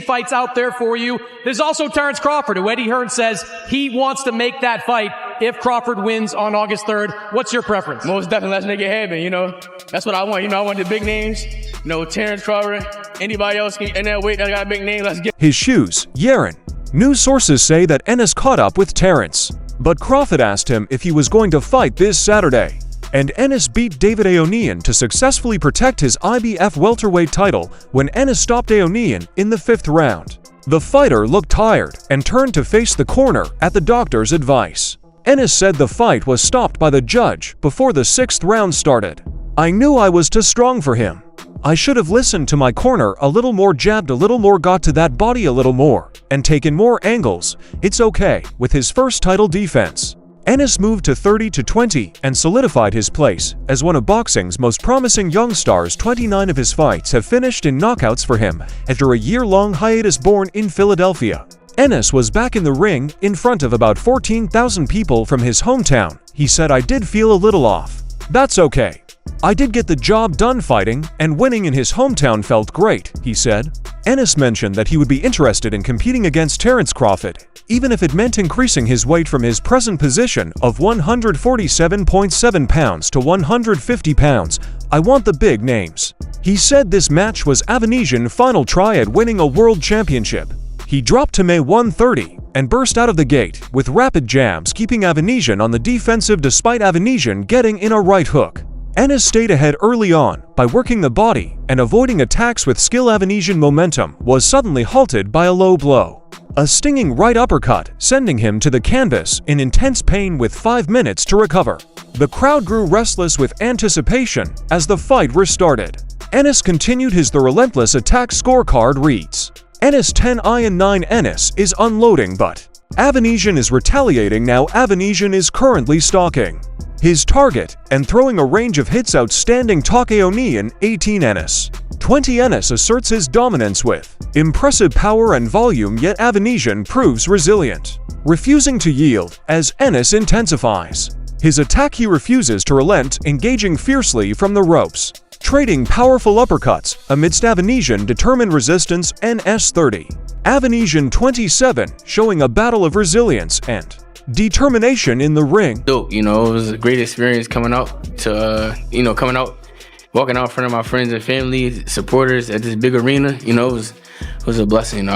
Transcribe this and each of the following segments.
fights out there for you. There's also Terence Crawford, who Eddie Hearn says he wants to make that fight if Crawford wins on August 3rd. What's your preference? Most definitely, let's make it happen, you know. That's what I want. You know, I want the big names. You know, Terence Crawford, anybody else in that weight that got a big name, let's get his shoes, Jaron. News sources say that Ennis caught up with Terence, but Crawford asked him if he was going to fight this Saturday. And Ennis beat David Aonian to successfully protect his IBF welterweight title when Ennis stopped Aonian in the 5th round. The fighter looked tired and turned to face the corner at the doctor's advice. Ennis said the fight was stopped by the judge before the 6th round started. "I knew I was too strong for him. I should have listened to my corner a little more, jabbed a little more, got to that body a little more, and taken more angles. It's okay." With his first title defense, Ennis moved to 30-20 and solidified his place as one of boxing's most promising young stars. 29 of his fights have finished in knockouts for him after a year-long hiatus. Born in Philadelphia, Ennis was back in the ring in front of about 14,000 people from his hometown. He said, "I did feel a little off. That's okay. I did get the job done. Fighting and winning in his hometown felt great," he said. Ennis mentioned that he would be interested in competing against Terence Crawford, even if it meant increasing his weight from his present position of 147.7 pounds to 150 pounds. "I want the big names." He said this match was Avanisian final try at winning a world championship. He dropped to May 130 and burst out of the gate with rapid jabs, keeping Avanisian on the defensive despite Avanisian getting in a right hook. Ennis stayed ahead early on by working the body and avoiding attacks with skill. Avanisian momentum was suddenly halted by a low blow, a stinging right uppercut, sending him to the canvas in intense pain with 5 minutes to recover. The crowd grew restless with anticipation as the fight restarted. Ennis continued the relentless attack. Scorecard reads: Ennis 10-9. Ennis is unloading, but Avanisian is retaliating now. Avanisian is currently stalking his target and throwing a range of hits. Outstanding talk. Aonian 18. Ennis 20. Ennis asserts his dominance with impressive power and volume, yet Avanisian proves resilient, refusing to yield as Ennis intensifies his attack. He refuses to relent, engaging fiercely from the ropes, trading powerful uppercuts amidst Avanisian determined resistance. Ns 30. Avanisian 27, showing a battle of resilience and determination in the ring. dope. You know, it was a great experience coming out to, walking out in front of my friends and family, supporters at this big arena. You know, it was a blessing. You know,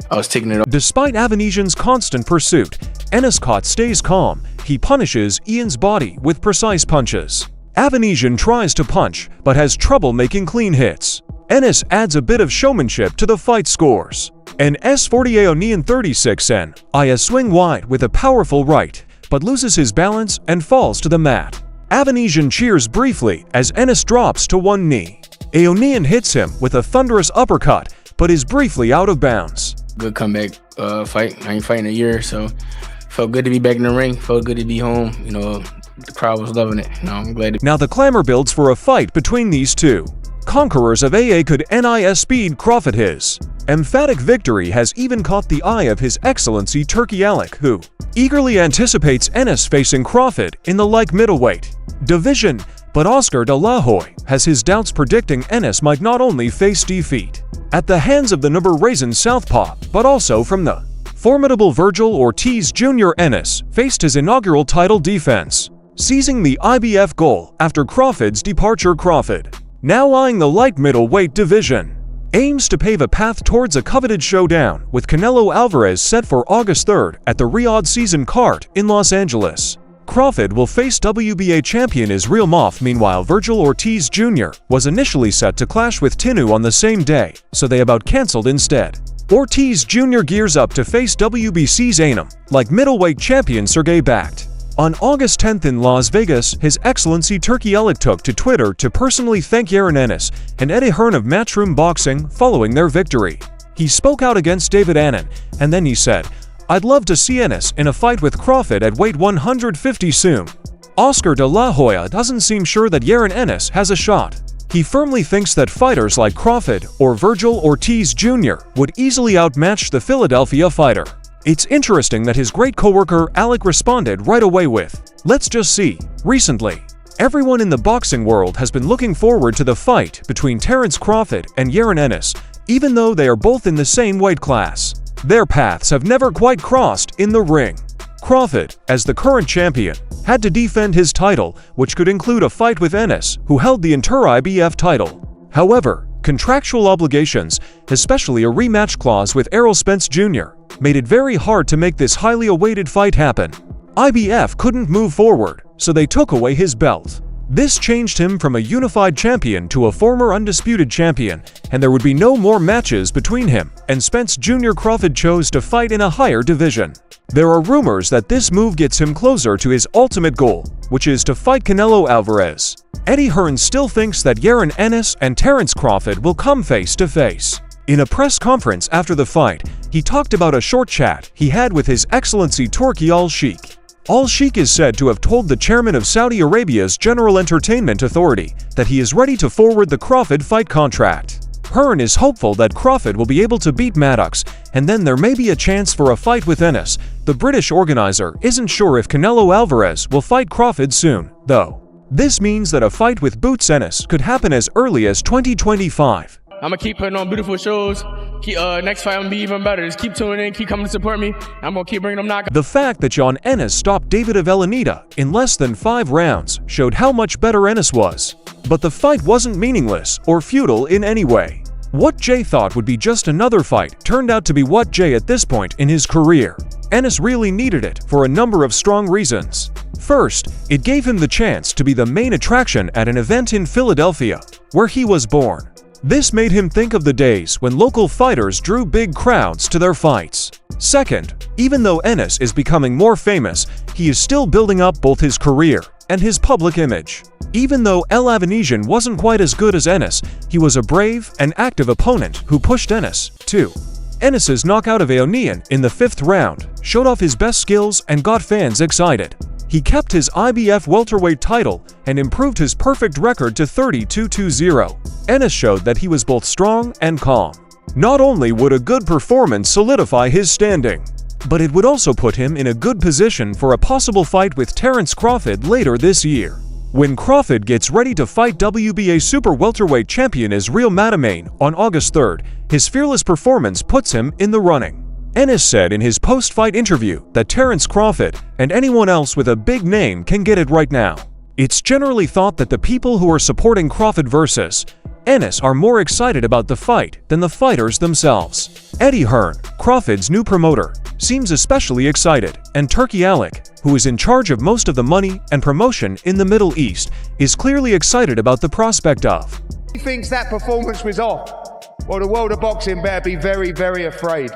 I was taking it up. Despite Avanisian's constant pursuit, Ennis stays calm. He punishes Ian's body with precise punches. Avanisian tries to punch, but has trouble making clean hits. Ennis adds a bit of showmanship to the fight scores. An S40. Aonian 36. N.I. swing wide with a powerful right, but loses his balance and falls to the mat. Avanisian cheers briefly as Ennis drops to one knee. Aonian hits him with a thunderous uppercut, but is briefly out of bounds. Good comeback fight. I ain't fighting a year, so felt good to be back in the ring. Felt good to be home. You know, the crowd was loving it. You know, I'm glad. Now the clamor builds for a fight between these two conquerors of AA. Could Nis speed Crawford? His emphatic victory has even caught the eye of His Excellency Turki Alek, who eagerly anticipates Ennis facing Crawford in the light middleweight division. But Oscar de la Hoya has his doubts, predicting Ennis might not only face defeat at the hands of the number-raising southpaw, but also from the formidable Virgil Ortiz Jr. Ennis faced his inaugural title defense, seizing the IBF gold after Crawford's departure. Crawford, now eyeing the light middleweight division, aims to pave a path towards a coveted showdown with Canelo Alvarez set for August 3rd at the Riyadh Season Card in Los Angeles. Crawford will face WBA champion Israel Moff. Meanwhile, Virgil Ortiz Jr. was initially set to clash with Tinu on the same day, so they about cancelled instead. Ortiz Jr. gears up to face WBC's Anam, like middleweight champion Sergey Bakht. On August 10th in Las Vegas, His Excellency Turki Alek took to Twitter to personally thank Jaron Ennis and Eddie Hearn of Matchroom Boxing following their victory. He spoke out against David Aonian, and then he said, "I'd love to see Ennis in a fight with Crawford at weight 150 soon." Oscar de la Hoya doesn't seem sure that Jaron Ennis has a shot. He firmly thinks that fighters like Crawford or Virgil Ortiz Jr. would easily outmatch the Philadelphia fighter. It's interesting that his great coworker Alek responded right away with, "Let's just see." Recently, everyone in the boxing world has been looking forward to the fight between Terence Crawford and Jaron Ennis. even though they are both in the same weight class. Their paths have never quite crossed in the ring. Crawford, as the current champion, had to defend his title, which could include a fight with Ennis, who held the entire IBF title. However, contractual obligations, especially a rematch clause with Errol Spence Jr., made it very hard to make this highly awaited fight happen. IBF couldn't move forward, so they took away his belt. This changed him from a unified champion to a former undisputed champion, and there would be no more matches between him and Spence Jr. Crawford chose to fight in a higher division. There are rumors that this move gets him closer to his ultimate goal, which is to fight Canelo Alvarez. Eddie Hearn still thinks that Jaron Ennis and Terence Crawford will come face to face. In a press conference after the fight, he talked about a short chat he had with His Excellency Turki Al-Sheikh. Al-Sheikh is said to have told the chairman of Saudi Arabia's General Entertainment Authority that he is ready to forward the Crawford fight contract. Hearn is hopeful that Crawford will be able to beat Maddox, and then there may be a chance for a fight with Ennis. The British organizer isn't sure if Canelo Alvarez will fight Crawford soon, though. This means that a fight with Boots Ennis could happen as early as 2025. I'm gonna keep putting on beautiful shows. Next fight I'm gonna be even better. Just keep tuning in, keep coming to support me. I'm gonna keep bringing them knockouts. The fact that Jaron Ennis stopped David Avellaneda in less than 5 rounds showed how much better Ennis was. But the fight wasn't meaningless or futile in any way. What Jay thought would be just another fight turned out to be what Jay at this point in his career. Ennis really needed it for a number of strong reasons. First, it gave him the chance to be the main attraction at an event in Philadelphia, where he was born. This made him think of the days when local fighters drew big crowds to their fights. Second, even though Ennis is becoming more famous, he is still building up both his career and his public image. Even though El Avanisian wasn't quite as good as Ennis, he was a brave and active opponent who pushed Ennis, too. Ennis's knockout of Avanisian in the 5th round showed off his best skills and got fans excited. He kept his IBF welterweight title and improved his perfect record to 32-0. Ennis showed that he was both strong and calm. Not only would a good performance solidify his standing, but it would also put him in a good position for a possible fight with Terence Crawford later this year. When Crawford gets ready to fight WBA super welterweight champion Israel Mademain on August 3rd, his fearless performance puts him in the running. Ennis said in his post-fight interview that Terence Crawford and anyone else with a big name can get it right now. It's generally thought that the people who are supporting Crawford versus Ennis are more excited about the fight than the fighters themselves. Eddie Hearn, Crawford's new promoter, seems especially excited, and Turki Al-Sheikh, who is in charge of most of the money and promotion in the Middle East, is clearly excited about the prospect of. He thinks that performance was off. Well, the world of boxing better be very, very afraid.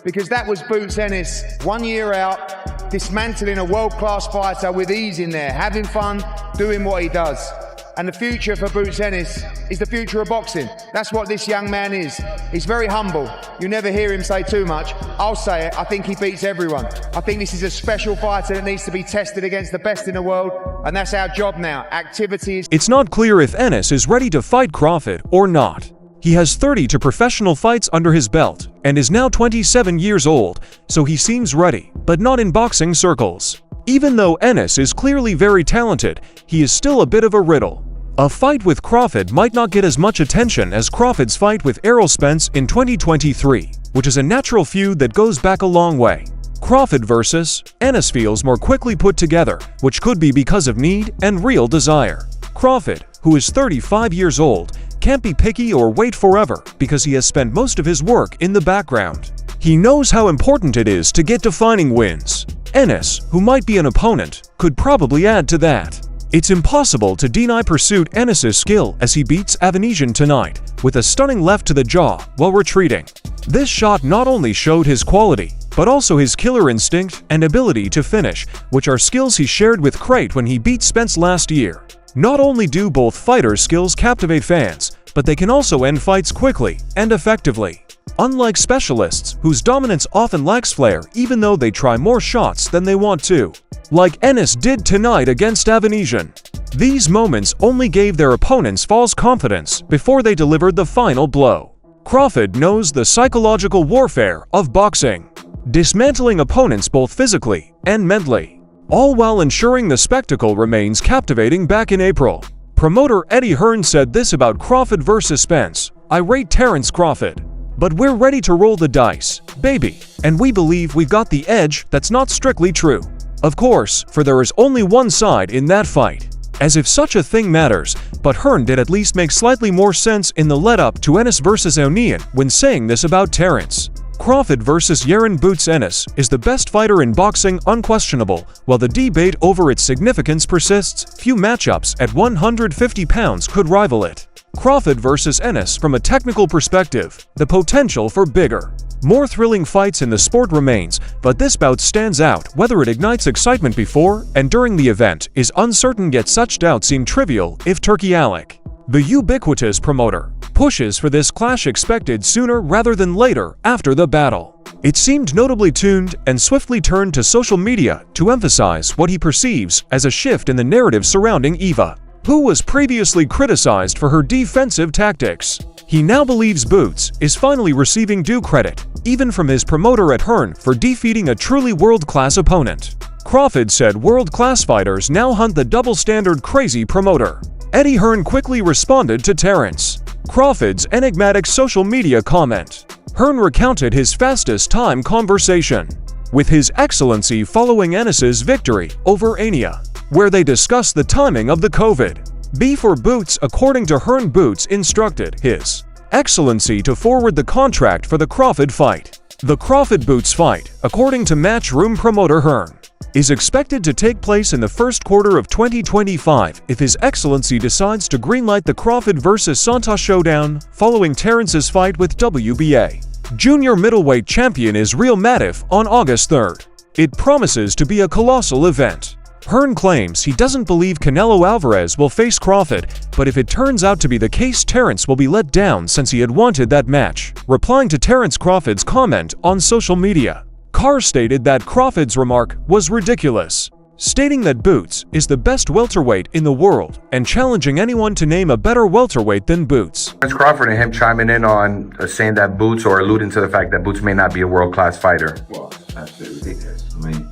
Because that was Boots Ennis, 1 year out, dismantling a world-class fighter with ease in there, having fun, doing what he does. And the future for Boots Ennis is the future of boxing. That's what this young man is. He's very humble. You never hear him say too much. I'll say it, I think he beats everyone. I think this is a special fighter that needs to be tested against the best in the world, and that's our job now. Activities. It's not clear if Ennis is ready to fight Crawford or not. He has 32 professional fights under his belt and is now 27 years old, so he seems ready, but not in boxing circles. Even though Ennis is clearly very talented, he is still a bit of a riddle. A fight with Crawford might not get as much attention as Crawford's fight with Errol Spence in 2023, which is a natural feud that goes back a long way. Crawford versus Ennis feels more quickly put together, which could be because of need and real desire. Crawford, who is 35 years old, can't be picky or wait forever because he has spent most of his work in the background. He knows how important it is to get defining wins. Ennis, who might be an opponent, could probably add to that. It's impossible to deny pursuit Ennis's skill as he beats Avanisian tonight with a stunning left to the jaw while retreating. This shot not only showed his quality, but also his killer instinct and ability to finish, which are skills he shared with Crate when he beat Spence last year. Not only do both fighters' skills captivate fans, but they can also end fights quickly and effectively. Unlike specialists, whose dominance often lacks flair even though they try more shots than they want to. Like Ennis did tonight against Avanisian. These moments only gave their opponents false confidence before they delivered the final blow. Crawford knows the psychological warfare of boxing, dismantling opponents both physically and mentally, all while ensuring the spectacle remains captivating. Back in April, promoter Eddie Hearn said this about Crawford versus Spence: "I rate Terence Crawford. But we're ready to roll the dice, baby, and we believe we've got the edge that's not strictly true. Of course, for there is only one side in that fight. As if such a thing matters, but Hearn did at least make slightly more sense in the lead-up to Ennis vs Onion when saying this about Terence. Crawford vs Jaron Ennis is the best fighter in boxing, unquestionable. While the debate over its significance persists, few matchups at 150 pounds could rival it. Crawford vs Ennis from a technical perspective, the potential for bigger, more thrilling fights in the sport remains, but this bout stands out. Whether it ignites excitement before and during the event is uncertain, yet such doubts seem trivial if Turkey Alec, the ubiquitous promoter, pushes for this clash expected sooner rather than later after the battle. It seemed notably tuned and swiftly turned to social media to emphasize what he perceives as a shift in the narrative surrounding Eva, who was previously criticized for her defensive tactics. He now believes Boots is finally receiving due credit, even from his promoter at Hearn, for defeating a truly world-class opponent. Crawford said world-class fighters now hunt the double-standard crazy promoter. Eddie Hearn quickly responded to Terence Crawford's enigmatic social media comment. Hearn recounted his fastest time conversation with His Excellency following Ennis's victory over Ania, where they discussed the timing of the COVID beef for Boots. According to Hearn, Boots instructed His Excellency to forward the contract for the Crawford fight. The Crawford-Boots fight, according to Matchroom promoter Hearn, is expected to take place in the first quarter of 2025 if His Excellency decides to greenlight the Crawford vs Santos showdown following Terence's fight with WBA junior middleweight champion Israel Matif on August 3rd. It promises to be a colossal event. Hearn claims he doesn't believe Canelo Alvarez will face Crawford, but if it turns out to be the case, Terence will be let down since he had wanted that match. Replying to Terence Crawford's comment on social media, Carr stated that Crawford's remark was ridiculous, stating that Boots is the best welterweight in the world and challenging anyone to name a better welterweight than Boots. Terence Crawford and him chiming in on saying that Boots, or alluding to the fact that Boots may not be a world-class fighter. Well, it's absolutely ridiculous. I mean,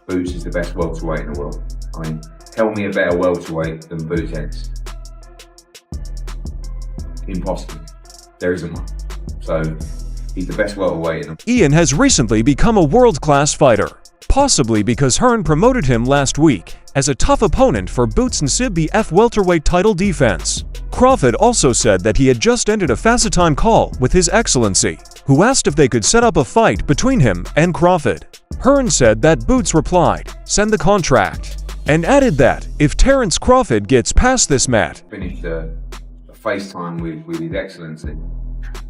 Boots is the best welterweight in the world. I mean, tell me a better welterweight than Boots Ennis. Impossible. There isn't one. So, he's the best welterweight. Ian has recently become a world-class fighter, possibly because Hearn promoted him last week as a tough opponent for Boots and CBF welterweight title defense. Crawford also said that he had just ended a FaceTime call with His Excellency, who asked if they could set up a fight between him and Crawford. Hearn said that Boots replied, "Send the contract," and added that if Terence Crawford gets past this mat. Finished a FaceTime with His Excellency,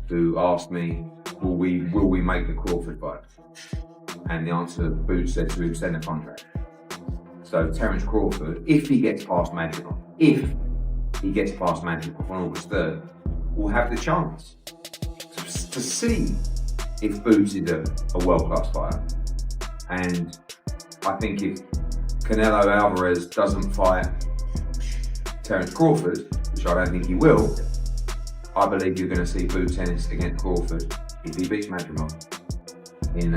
who asked me, will we make the Crawford fight? And the answer, Boots said to him, send a contract. So Terence Crawford, if he gets past Magic on August 3rd, will have the chance to see if Boots is a world-class fighter. And I think if Canelo Alvarez doesn't fight Terence Crawford, which I don't think he will, I believe you're going to see Boots Ennis against Crawford if he beats Madrimon in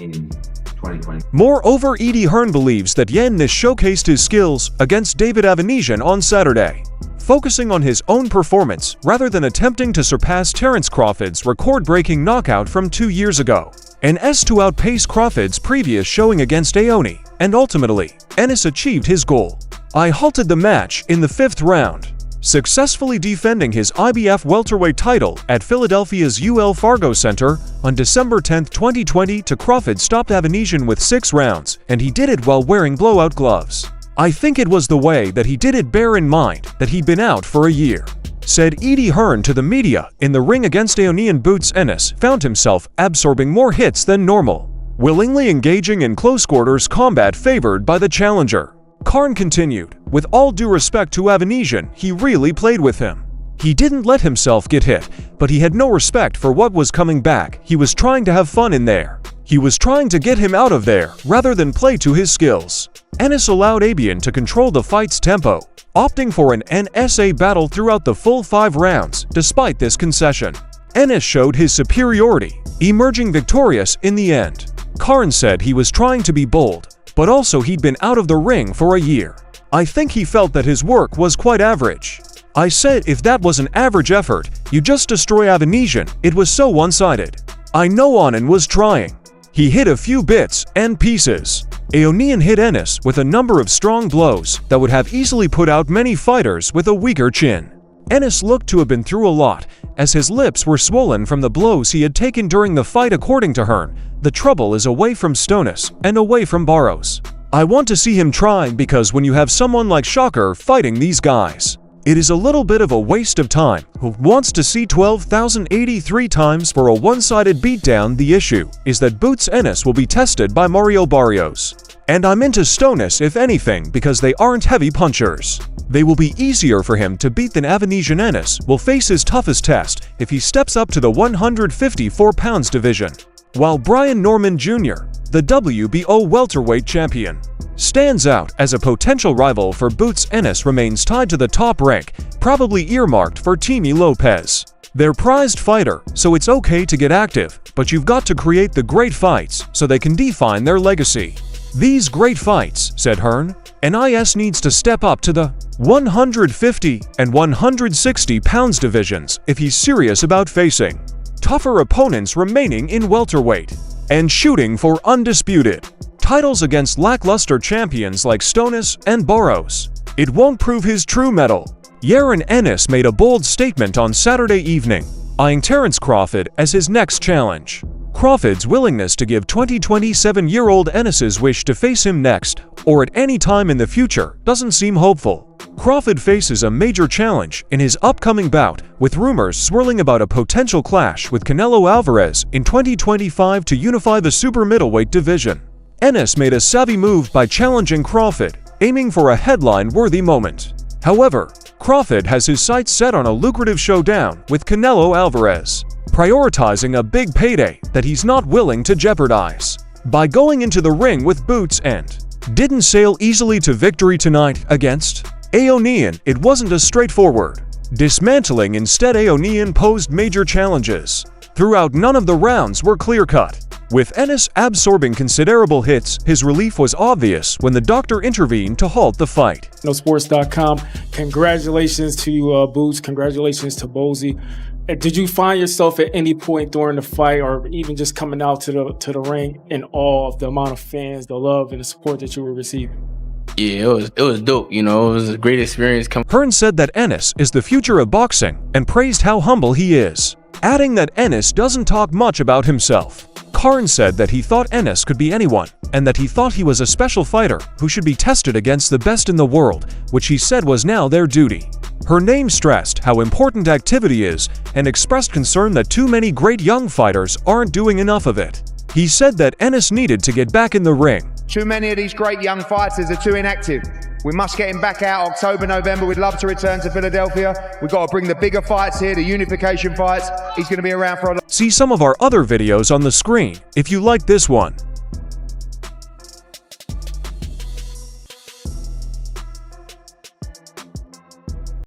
2020. Moreover, Eddie Hearn believes that Ennis showcased his skills against David Avanisian on Saturday, focusing on his own performance rather than attempting to surpass Terence Crawford's record-breaking knockout from 2 years ago. Ennis to outpace Crawford's previous showing against Aoni, and ultimately, Ennis achieved his goal. I halted the match in the 5th round, successfully defending his IBF welterweight title at Philadelphia's UL Fargo Center on December 10, 2020. Crawford stopped Avanisian with 6 rounds, and he did it while wearing blowout gloves. I think it was the way that he did it. Bear in mind that he'd been out for a year, said Eddie Hearn to the media. In the ring against Aonian, Boots Ennis found himself absorbing more hits than normal, willingly engaging in close quarters combat favored by the challenger. Hearn continued, with all due respect to Avanisian, he really played with him. He didn't let himself get hit, but he had no respect for what was coming back. He was trying to have fun in there. He was trying to get him out of there rather than play to his skills. Ennis allowed Abian to control the fight's tempo, opting for an NSA battle throughout the full 5 rounds. Despite this concession, Ennis showed his superiority, emerging victorious in the end. Hearn said he was trying to be bold, but also he'd been out of the ring for a year. I think he felt that his work was quite average. I said if that was an average effort, you just destroy Avanisian. It was so one-sided. I know Onan was trying. He hit a few bits and pieces. Aonian hit Ennis with a number of strong blows that would have easily put out many fighters with a weaker chin. Ennis looked to have been through a lot, as his lips were swollen from the blows he had taken during the fight. According to Hearn, the trouble is away from Stonis and away from Barrows. I want to see him try because when you have someone like Shocker fighting these guys, it is a little bit of a waste of time. Who wants to see 12,083 times for a one-sided beatdown? The issue is that Boots Ennis will be tested by Mario Barrios. And I'm into Stonis if anything because they aren't heavy punchers. They will be easier for him to beat than Avanisian. Ennis will face his toughest test if he steps up to the 154 pounds division. While Brian Norman Jr., the WBO welterweight champion, stands out as a potential rival for Boots, Ennis remains tied to the top rank, probably earmarked for Teamy Lopez. They're prized fighter, so it's okay to get active, but you've got to create the great fights so they can define their legacy. These great fights, said Hearn, NIS needs to step up to the 150 and 160 pounds divisions if he's serious about facing tougher opponents remaining in welterweight and shooting for undisputed titles against lackluster champions like Stonis and Barrows. It won't prove his true mettle. Jaron Ennis made a bold statement on Saturday evening, eyeing Terence Crawford as his next challenge. Crawford's willingness to give 27-year-old Ennis's wish to face him next, or at any time in the future, doesn't seem hopeful. Crawford faces a major challenge in his upcoming bout, with rumors swirling about a potential clash with Canelo Alvarez in 2025 to unify the super middleweight division. Ennis made a savvy move by challenging Crawford, aiming for a headline-worthy moment. However, Crawford has his sights set on a lucrative showdown with Canelo Alvarez, prioritizing a big payday that he's not willing to jeopardize. By going into the ring with Boots and didn't sail easily to victory tonight against Aonian, it wasn't as straightforward. Dismantling instead, Aonian posed major challenges. Throughout, none of the rounds were clear-cut. With Ennis absorbing considerable hits, his relief was obvious when the doctor intervened to halt the fight. NoSports.com. Congratulations to you, Boots. Congratulations to Bozy. Did you find yourself at any point during the fight, or even just coming out to the ring, in awe of the amount of fans, the love, and the support that you were receiving? Yeah, it was dope. You know, it was a great experience. Hearn said that Ennis is the future of boxing and praised how humble he is, adding that Ennis doesn't talk much about himself. Hearn said that he thought Ennis could be anyone, and that he thought he was a special fighter who should be tested against the best in the world, which he said was now their duty. Her name stressed how important activity is and expressed concern that too many great young fighters aren't doing enough of it. He said that Ennis needed to get back in the ring. Too many of these great young fighters are too inactive. We must get him back out October, November. We'd love to return to Philadelphia. We've got to bring the bigger fights here, the unification fights. He's going to be around for a lot. See some of our other videos on the screen if you like this one.